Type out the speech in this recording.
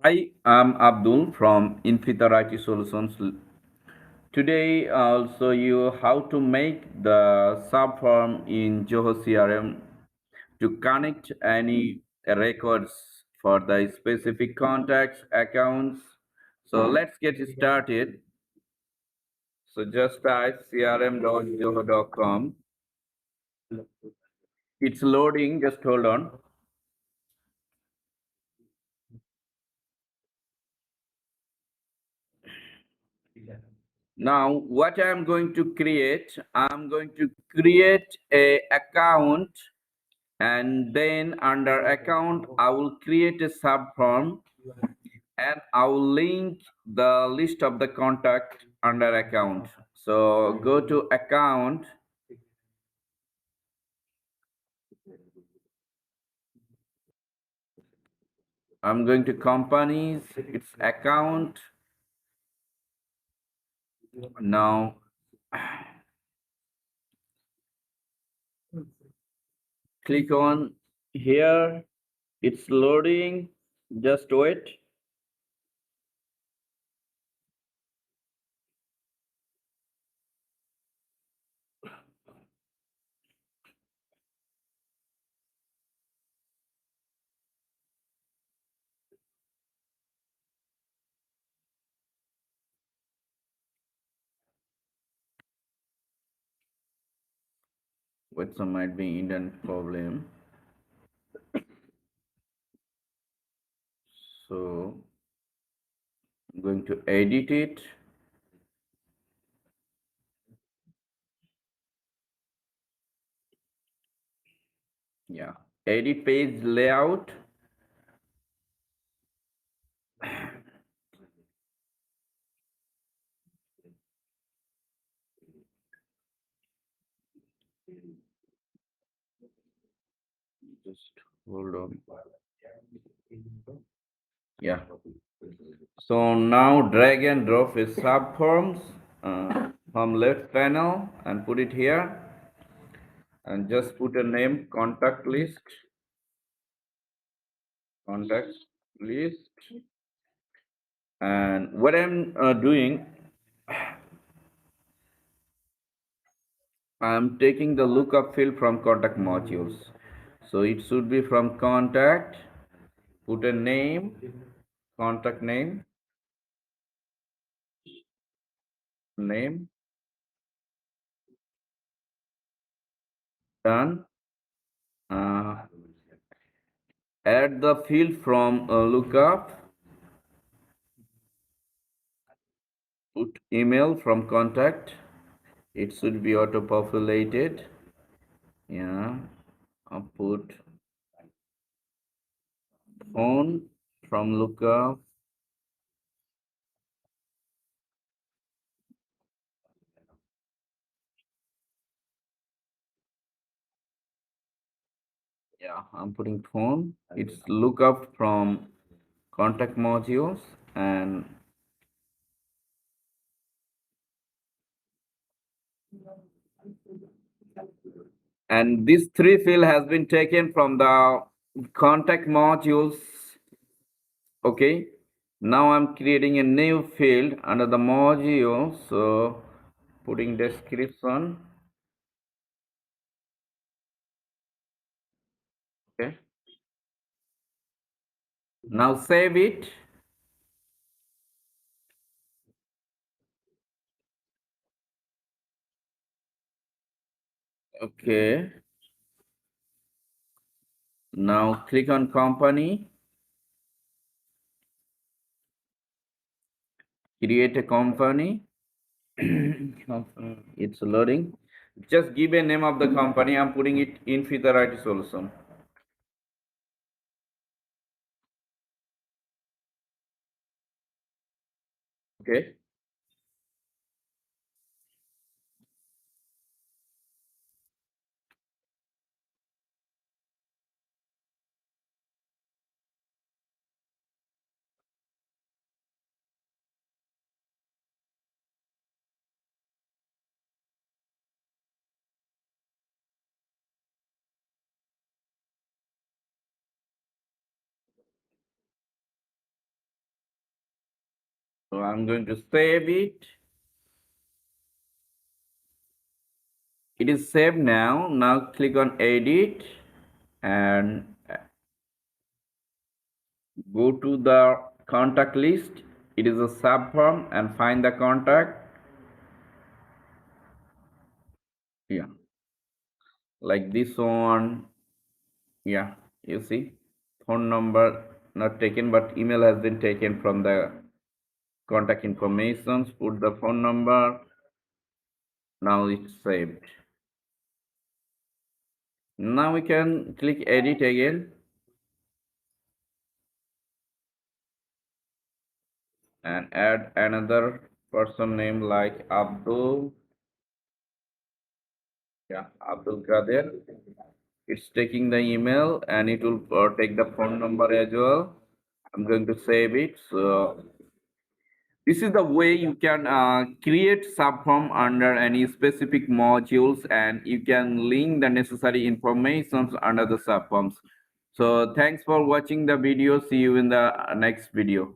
Hi, I'm Abdul from Infita IT Solutions. Today, I'll show you how to make the subform in Zoho CRM to connect any records for the specific contacts, accounts. So let's get started. So just type crm.zoho.com. It's loading, just hold on. Now, what I'm going to create a account, and then under account I will create a subform, and I will link the list of the contact under account. So go to account. I'm going to companies, it's account. Now click on here, it's loading, just wait. Wait, some might be internet problem. So I'm going to edit it. Yeah, edit page layout. Just hold on. Yeah. So now drag and drop a subforms from left panel and put it here, and just put a name, contact list. And what I'm doing, I'm taking the lookup field from contact modules. So it should be from contact, put a name, contact name, done. Uh, Add the field from lookup, put email from contact. It should be auto populated. Yeah, I'll put phone from lookup. Yeah, I'm putting phone. It's lookup from contact modules, and this three field has been taken from the contact modules. Okay, now I'm creating a new field under the module, so putting description. Okay, now save it. Okay, now click on company, create a company. It's loading. Just give a name of the company. I'm putting it in Feather IT Solution. Okay. So I'm going to save it. It is saved now. Now click on edit and go to the contact list. It is a subform and find the contact. Yeah, like this one. Yeah, you see, phone number not taken, but email has been taken from the contact informations. Put the phone number. Now it's saved. Now we can click edit again and add another person name like Abdul. Yeah, Abdul Kader. It's taking the email and it will take the phone number as well. I'm going to save it. So this is the way you can create subform under any specific modules, and you can link the necessary information under the subforms. So thanks for watching the video. See you in the next video.